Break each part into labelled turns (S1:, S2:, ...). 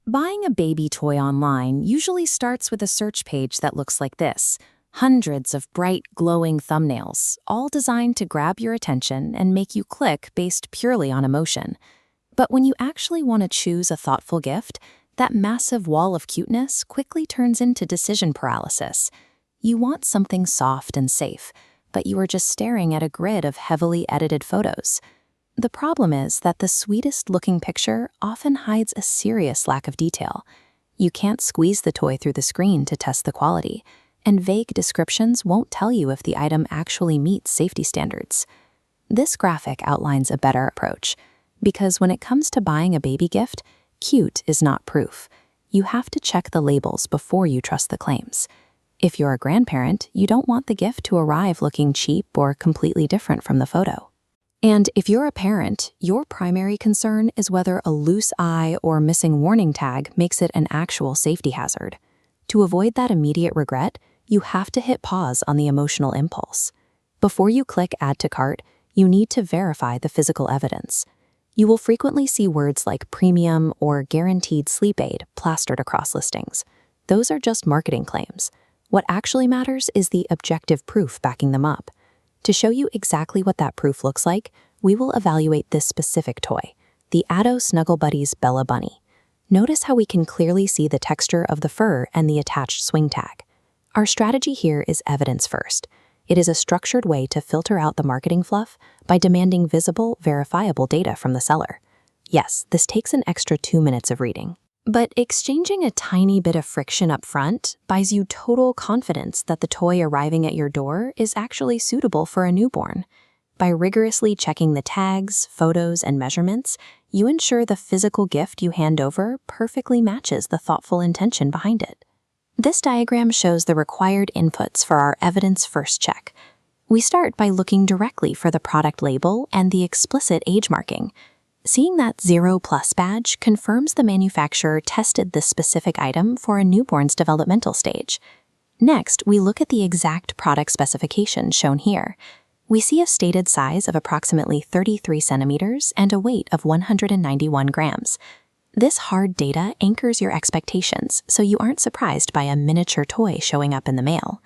S1: Buying a baby toy online usually starts with a search page that looks like this. Hundreds of bright, glowing thumbnails, all designed to grab your attention and make you click based purely on emotion. But when you actually want to choose a thoughtful gift, that massive wall of cuteness quickly turns into decision paralysis. You want something soft and safe, but you are just staring at a grid of heavily edited photos. The problem is that the sweetest-looking picture often hides a serious lack of detail. You can't squeeze the toy through the screen to test the quality, and vague descriptions won't tell you if the item actually meets safety standards. This graphic outlines a better approach, because when it comes to buying a baby gift, cute is not proof. You have to check the labels before you trust the claims. If you're a grandparent, you don't want the gift to arrive looking cheap or completely different from the photo. And if you're a parent, your primary concern is whether a loose eye or missing warning tag makes it an actual safety hazard. To avoid that immediate regret, you have to hit pause on the emotional impulse. Before you click Add to Cart, you need to verify the physical evidence. You will frequently see words like premium or guaranteed sleep aid plastered across listings. Those are just marketing claims. What actually matters is the objective proof backing them up. To show you exactly what that proof looks like, we will evaluate this specific toy, the Addo Snuggle Buddies Bella Bunny. Notice how we can clearly see the texture of the fur and the attached swing tag. Our strategy here is evidence first. It is a structured way to filter out the marketing fluff by demanding visible, verifiable data from the seller. Yes, this takes an extra 2 minutes of reading. But exchanging a tiny bit of friction up front buys you total confidence that the toy arriving at your door is actually suitable for a newborn. By rigorously checking the tags, photos, and measurements, you ensure the physical gift you hand over perfectly matches the thoughtful intention behind it. This diagram shows the required inputs for our evidence-first check. We start by looking directly for the product label and the explicit age marking. Seeing that 0+ badge confirms the manufacturer tested this specific item for a newborn's developmental stage. Next, we look at the exact product specification shown here. We see a stated size of approximately 33 centimeters and a weight of 191 grams. This hard data anchors your expectations, so you aren't surprised by a miniature toy showing up in the mail.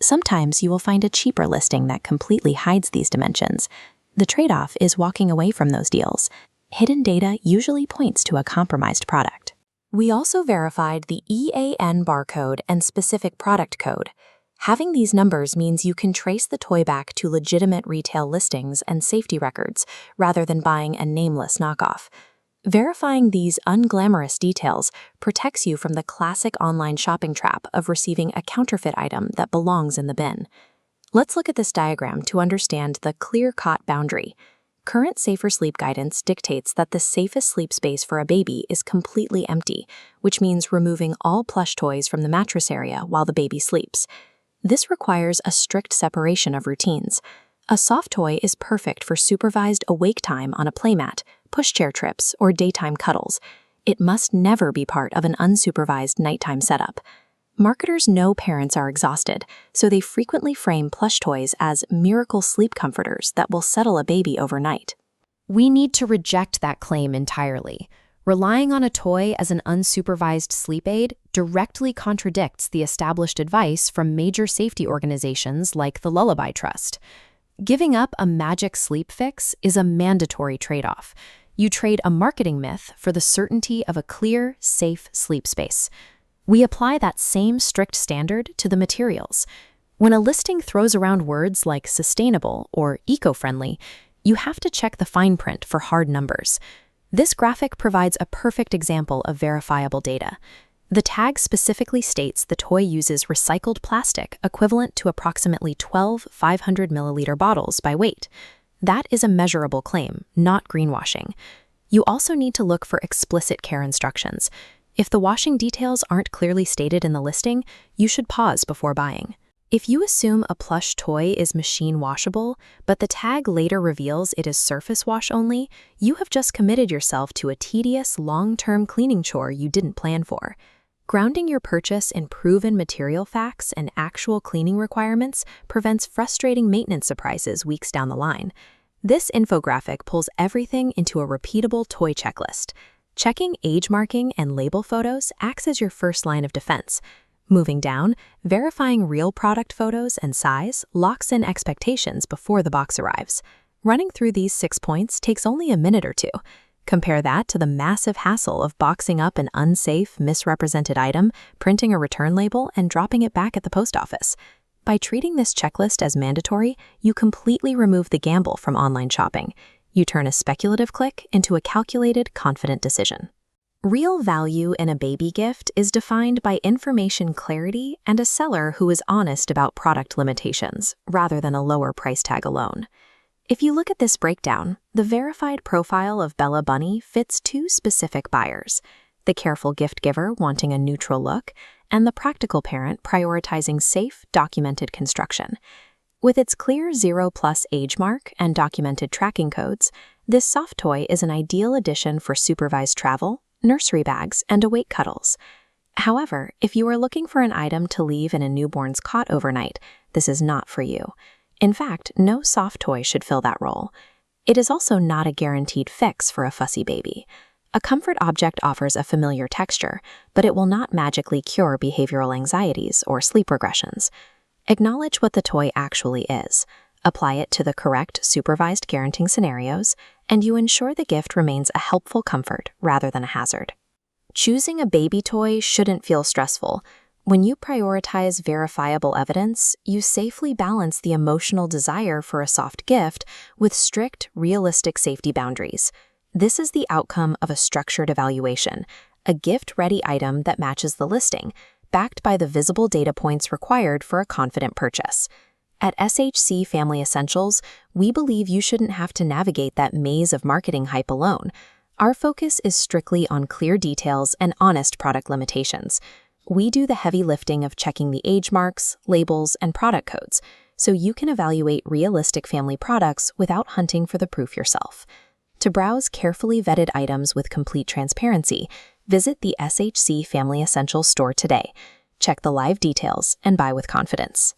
S1: Sometimes you will find a cheaper listing that completely hides these dimensions. The trade-off is walking away from those deals. Hidden data usually points to a compromised product. We also verified the EAN barcode and specific product code. Having these numbers means you can trace the toy back to legitimate retail listings and safety records, rather than buying a nameless knockoff. Verifying these unglamorous details protects you from the classic online shopping trap of receiving a counterfeit item that belongs in the bin. Let's look at this diagram to understand the clear-cot boundary. Current Safer Sleep guidance dictates that the safest sleep space for a baby is completely empty, which means removing all plush toys from the mattress area while the baby sleeps. This requires a strict separation of routines. A soft toy is perfect for supervised awake time on a playmat, pushchair trips, or daytime cuddles. It must never be part of an unsupervised nighttime setup. Marketers know parents are exhausted, so they frequently frame plush toys as miracle sleep comforters that will settle a baby overnight.
S2: We need to reject that claim entirely. Relying on a toy as an unsupervised sleep aid directly contradicts the established advice from major safety organizations like the Lullaby Trust. Giving up a magic sleep fix is a mandatory trade-off. You trade a marketing myth for the certainty of a clear, safe sleep space. We apply that same strict standard to the materials. When a listing throws around words like sustainable or eco-friendly, you have to check the fine print for hard numbers. This graphic provides a perfect example of verifiable data. The tag specifically states the toy uses recycled plastic equivalent to approximately 12 500-milliliter bottles by weight. That is a measurable claim, not greenwashing. You also need to look for explicit care instructions. If the washing details aren't clearly stated in the listing, you should pause before buying. If you assume a plush toy is machine washable, but the tag later reveals it is surface wash only, you have just committed yourself to a tedious, long-term cleaning chore you didn't plan for. Grounding your purchase in proven material facts and actual cleaning requirements prevents frustrating maintenance surprises weeks down the line. This infographic pulls everything into a repeatable toy checklist. Checking age marking and label photos acts as your first line of defense. Moving down, verifying real product photos and size locks in expectations before the box arrives. Running through these 6 points takes only a minute or two. Compare that to the massive hassle of boxing up an unsafe, misrepresented item, printing a return label, and dropping it back at the post office. By treating this checklist as mandatory, you completely remove the gamble from online shopping. You turn a speculative click into a calculated, confident decision. Real value in a baby gift is defined by information clarity and a seller who is honest about product limitations, rather than a lower price tag alone. If you look at this breakdown, the verified profile of Bella Bunny fits 2 specific buyers: the careful gift giver wanting a neutral look, and the practical parent prioritizing safe, documented construction. With its clear 0+ age mark and documented tracking codes, this soft toy is an ideal addition for supervised travel, nursery bags, and awake cuddles. However, if you are looking for an item to leave in a newborn's cot overnight, this is not for you. In fact, no soft toy should fill that role. It is also not a guaranteed fix for a fussy baby. A comfort object offers a familiar texture, but it will not magically cure behavioral anxieties or sleep regressions. Acknowledge what the toy actually is, apply it to the correct supervised parenting scenarios, and you ensure the gift remains a helpful comfort rather than a hazard. Choosing a baby toy shouldn't feel stressful. When you prioritize verifiable evidence, you safely balance the emotional desire for a soft gift with strict, realistic safety boundaries. This is the outcome of a structured evaluation, a gift-ready item that matches the listing, backed by the visible data points required for a confident purchase. At SHC Family Essentials, we believe you shouldn't have to navigate that maze of marketing hype alone. Our focus is strictly on clear details and honest product limitations. We do the heavy lifting of checking the age marks, labels, and product codes, so you can evaluate realistic family products without hunting for the proof yourself. To browse carefully vetted items with complete transparency, visit the SHC Family Essentials store today. Check the live details and buy with confidence.